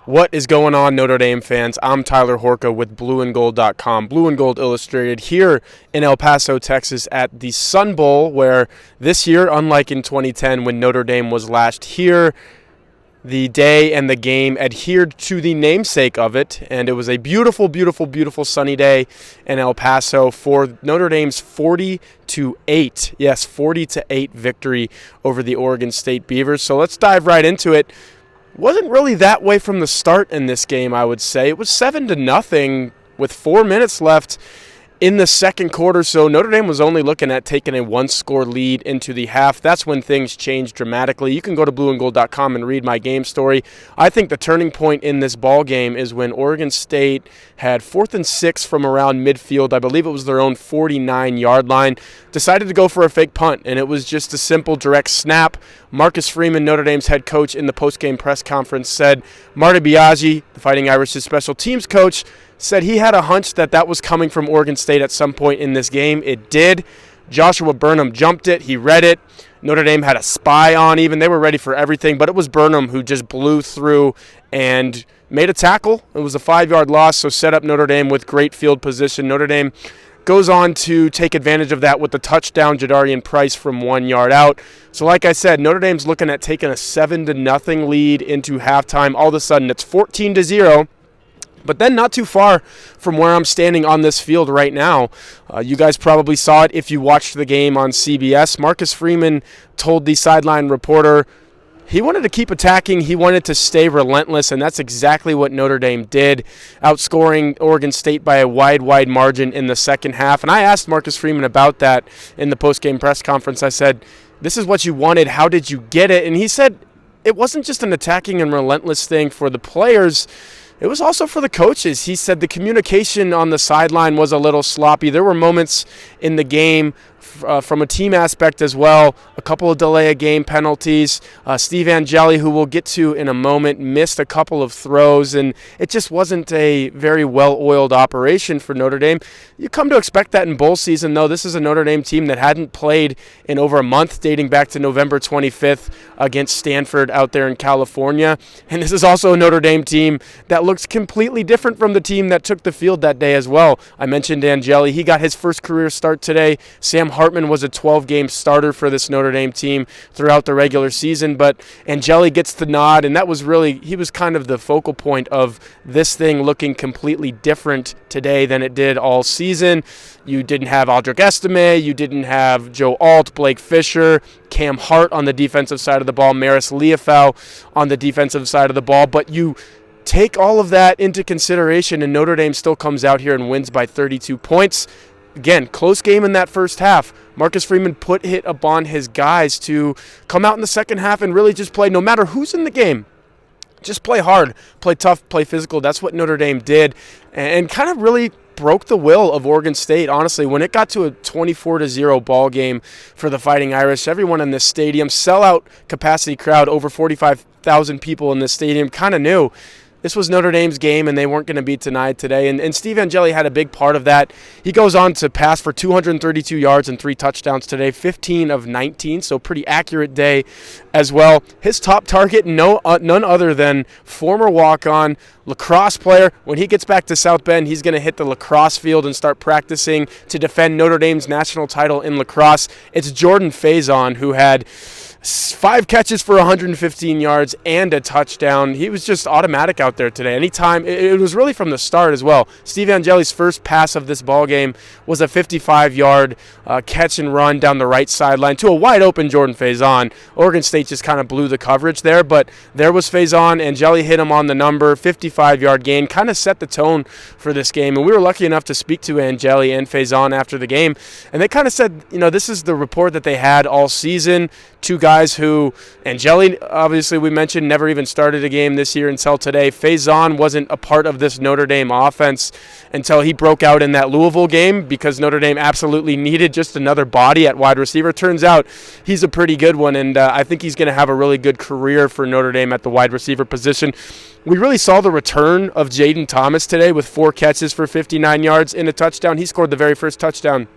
What is going on, Notre Dame fans? I'm Tyler Horka with blueandgold.com, Blue and Gold Illustrated, here in El Paso, Texas at the Sun Bowl, where this year, unlike in 2010 when Notre Dame was last here, the day and the game adhered to the namesake of it, and it was a beautiful, beautiful, beautiful sunny day in El Paso for Notre Dame's 40-8, yes, 40-8 victory over the Oregon State Beavers. So let's dive right into it. Wasn't really that way from the start in this game, I would say. It was 7-0 with 4 minutes left in the second quarter, so Notre Dame was only looking at taking a one-score lead into the half. That's when things changed dramatically. You can go to blueandgold.com and read my game story. I think the turning point in this ball game is when Oregon State had 4th and 6 from around midfield. I believe it was their own 49-yard line. Decided to go for a fake punt, and it was just a simple direct snap. Marcus Freeman, Notre Dame's head coach, in the postgame press conference said Marty Biagi, the Fighting Irish's special teams coach, said he had a hunch that was coming from Oregon State at some point in this game. It did. Joshua Burnham jumped it. He read it. Notre Dame had a spy on even. They were ready for everything, but it was Burnham who just blew through and made a tackle. It was a 5-yard loss, so set up Notre Dame with great field position. Notre Dame goes on to take advantage of that with the touchdown, Jadarian Price from 1 yard out. So like I said, Notre Dame's looking at taking a 7-0 lead into halftime. All of a sudden, it's 14-0. But then not too far from where I'm standing on this field right now. You guys probably saw it if you watched the game on CBS. Marcus Freeman told the sideline reporter he wanted to keep attacking. He wanted to stay relentless, and that's exactly what Notre Dame did, outscoring Oregon State by a wide margin in the second half. And I asked Marcus Freeman about that in the postgame press conference. I said, this is what you wanted. How did you get it? And he said it wasn't just an attacking and relentless thing for the players. It was also for the coaches. He said the communication on the sideline was a little sloppy. There were moments in the game from a team aspect as well, a couple of delay-of-game penalties. Steve Angeli, who we'll get to in a moment, missed a couple of throws, and it just wasn't a very well-oiled operation for Notre Dame. You come to expect that in bowl season, though. This is a Notre Dame team that hadn't played in over a month, dating back to November 25th against Stanford out there in California. And this is also a Notre Dame team that looks completely different from the team that took the field that day as well. I mentioned Angeli. He got his first career start today. Sam Hartman was a 12-game starter for this Notre Dame team throughout the regular season, but Angeli gets the nod, and he was kind of the focal point of this thing looking completely different today than it did all season. You didn't have Audric Estime, you didn't have Joe Alt, Blake Fisher, Cam Hart on the defensive side of the ball, Maris Liufau on the defensive side of the ball, but you take all of that into consideration, and Notre Dame still comes out here and wins by 32 points. Again, close game in that first half. Marcus Freeman put it upon his guys to come out in the second half and really just play, no matter who's in the game. Just play hard, play tough, play physical. That's what Notre Dame did, and kind of really broke the will of Oregon State. Honestly, when it got to a 24-0 ball game for the Fighting Irish, everyone in this stadium, sellout capacity crowd, over 45,000 people in this stadium, kind of knew this was Notre Dame's game, and they weren't going to be denied today. And Steve Angeli had a big part of that. He goes on to pass for 232 yards and 3 touchdowns today, 15 of 19, so pretty accurate day as well. His top target, none other than former walk-on lacrosse player. When he gets back to South Bend, he's going to hit the lacrosse field and start practicing to defend Notre Dame's national title in lacrosse. It's Jordan Faison, who had 5 catches for 115 yards and a touchdown. He was just automatic out there today. Anytime, it was really from the start as well. Steve Angeli's first pass of this ball game was a 55-yard catch and run down the right sideline to a wide open Jordan Faison. Oregon State just kind of blew the coverage there, but there was Faison. Angeli hit him on the number, 55-yard gain, kind of set the tone for this game. And we were lucky enough to speak to Angeli and Faison after the game, and they kind of said, this is the report that they had all season. 2 guys who, Angeli, obviously we mentioned, never even started a game this year until today. Faison wasn't a part of this Notre Dame offense until he broke out in that Louisville game because Notre Dame absolutely needed just another body at wide receiver. Turns out he's a pretty good one, and I think he's going to have a really good career for Notre Dame at the wide receiver position. We really saw the return of Jaden Thomas today with 4 catches for 59 yards and a touchdown. He scored the very first touchdown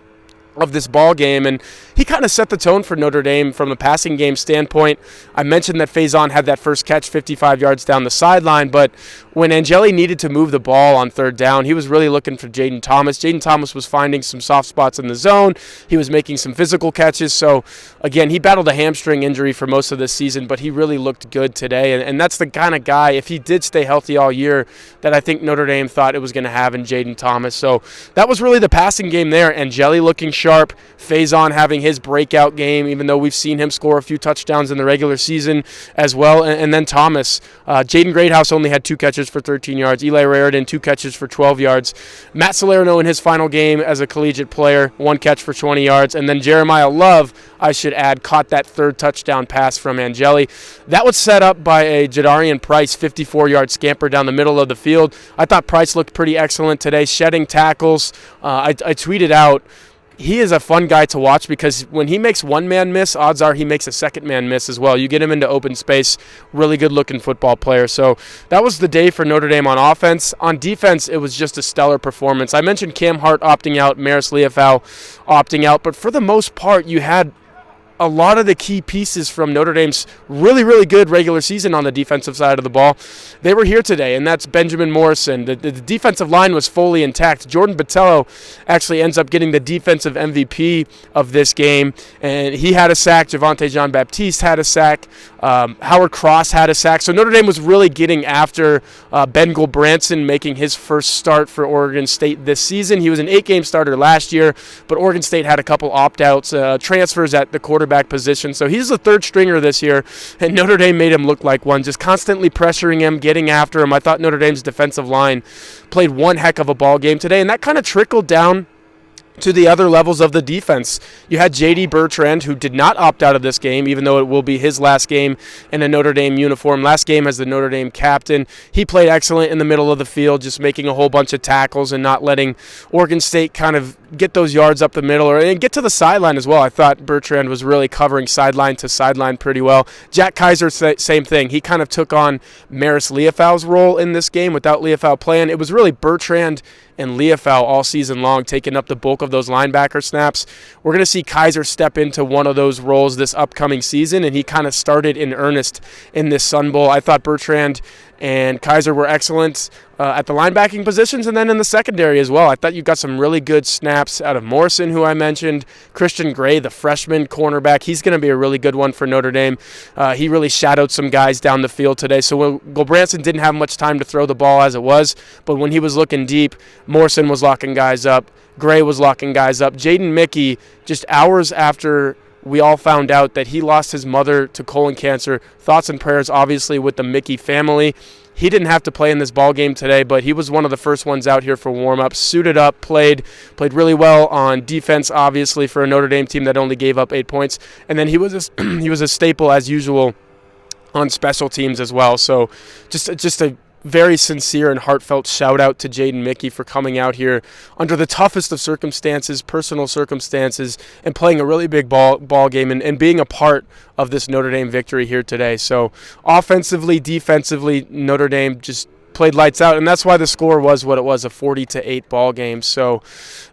of this ball game, and he kind of set the tone for Notre Dame from a passing game standpoint. I mentioned that Faison had that first catch 55 yards down the sideline, but when Angeli needed to move the ball on third down, he was really looking for Jaden Thomas. Jaden Thomas was finding some soft spots in the zone. He was making some physical catches. So, again, he battled a hamstring injury for most of the season, but he really looked good today. And that's the kind of guy, if he did stay healthy all year, that I think Notre Dame thought it was going to have in Jaden Thomas. So that was really the passing game there. Angeli looking sharp. Faison having his breakout game, even though we've seen him score a few touchdowns in the regular season as well. And then Thomas. Jaden Greathouse only had 2 catches for 13 yards. Eli Raridan, 2 catches for 12 yards. Matt Salerno in his final game as a collegiate player, 1 catch for 20 yards. And then Jeremiah Love, I should add, caught that 3rd touchdown pass from Angeli. That was set up by a Jadarian Price 54-yard scamper down the middle of the field. I thought Price looked pretty excellent today, shedding tackles. I tweeted out, he is a fun guy to watch because when he makes one man miss, odds are he makes a second man miss as well. You get him into open space, really good looking football player. So that was the day for Notre Dame on offense. On defense, it was just a stellar performance. I mentioned Cam Hart opting out, Maris Leofau opting out, but for the most part, you had a lot of the key pieces from Notre Dame's really, really good regular season on the defensive side of the ball. They were here today, and that's Benjamin Morrison. The defensive line was fully intact. Jordan Botelho actually ends up getting the defensive MVP of this game, and he had a sack. Javonte Jean-Baptiste had a sack. Howard Cross had a sack. So Notre Dame was really getting after Ben Gulbranson making his first start for Oregon State this season. He was an 8-game starter last year, but Oregon State had a couple opt-outs, transfers at the quarterback position. So he's the 3rd stringer this year, and Notre Dame made him look like one, just constantly pressuring him, getting after him. I thought Notre Dame's defensive line played one heck of a ball game today, and that kind of trickled down to the other levels of the defense. You had J.D. Bertrand, who did not opt out of this game, even though it will be his last game in a Notre Dame uniform. Last game as the Notre Dame captain. He played excellent in the middle of the field, just making a whole bunch of tackles and not letting Oregon State kind of get those yards up the middle and get to the sideline as well. I thought Bertrand was really covering sideline to sideline pretty well. Jack Kaiser, same thing. He kind of took on Maris Leofau's role in this game without Leofau playing. It was really Bertrand and Leofau all season long taking up the bulk of those linebacker snaps. We're going to see Kaiser step into one of those roles this upcoming season, and he kind of started in earnest in this Sun Bowl. I thought Bertrand and Kaiser were excellent at the linebacking positions, and then in the secondary as well. I thought you got some really good snaps out of Morrison, who I mentioned. Christian Gray, the freshman cornerback, he's going to be a really good one for Notre Dame. He really shadowed some guys down the field today. So Gulbranson didn't have much time to throw the ball as it was, but when he was looking deep, Morrison was locking guys up. Gray was locking guys up. Jaden Mickey, just hours after we all found out that he lost his mother to colon cancer. Thoughts and prayers, obviously, with the Mickey family. He didn't have to play in this ball game today, but he was one of the first ones out here for warm-up. Suited up, played really well on defense, obviously, for a Notre Dame team that only gave up 8 points. And then he was a staple, as usual, on special teams as well. So just a very sincere and heartfelt shout out to Jaden Mickey for coming out here under the toughest of circumstances, personal circumstances, and playing a really big ball game and being a part of this Notre Dame victory here today. So offensively, defensively, Notre Dame just played lights out, and that's why the score was what it was, a 40-8 ball game. So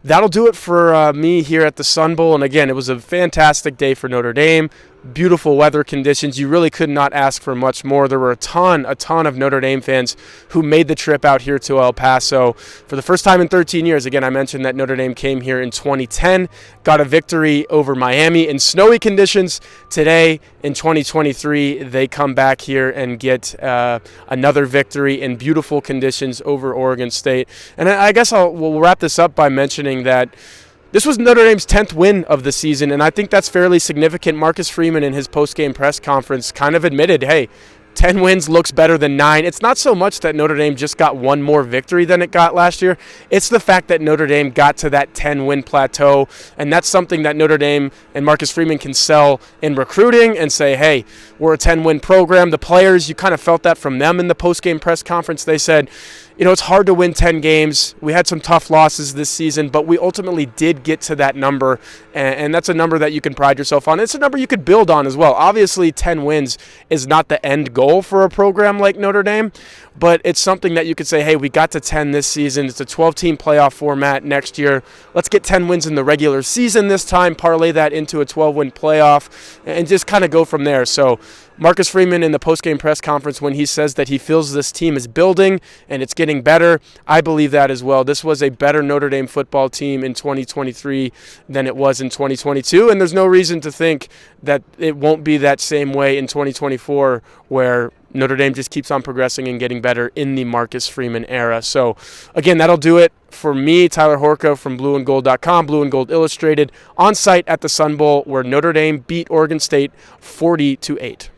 that'll do it for me here at the Sun Bowl. And again, it was a fantastic day for Notre Dame. Beautiful weather conditions. You really could not ask for much more. There were a ton of Notre Dame fans who made the trip out here to El Paso for the first time in 13 years. Again, I mentioned that Notre Dame came here in 2010, got a victory over Miami in snowy conditions. Today, in 2023, they come back here and get another victory in beautiful conditions over Oregon State. And I guess we'll wrap this up by mentioning that this was Notre Dame's 10th win of the season, and I think that's fairly significant. Marcus Freeman in his post-game press conference kind of admitted, hey, 10 wins looks better than 9. It's not so much that Notre Dame just got one more victory than it got last year. It's the fact that Notre Dame got to that 10-win plateau, and that's something that Notre Dame and Marcus Freeman can sell in recruiting and say, hey, we're a 10-win program. The players, you kind of felt that from them in the post-game press conference. They said, it's hard to win 10 games. We had some tough losses this season, but we ultimately did get to that number, and that's a number that you can pride yourself on. It's a number you could build on as well. Obviously, 10 wins is not the end goal for a program like Notre Dame, but it's something that you could say, hey, we got to 10 this season. It's a 12-team playoff format next year. Let's get 10 wins in the regular season this time, parlay that into a 12-win playoff, and just kind of go from there. So Marcus Freeman in the postgame press conference, when he says that he feels this team is building and it's getting better, I believe that as well. This was a better Notre Dame football team in 2023 than it was in 2022, and there's no reason to think that it won't be that same way in 2024, where Notre Dame just keeps on progressing and getting better in the Marcus Freeman era. So, again, that'll do it for me, Tyler Horka from blueandgold.com, Blue and Gold Illustrated, on site at the Sun Bowl, where Notre Dame beat Oregon State 40-8.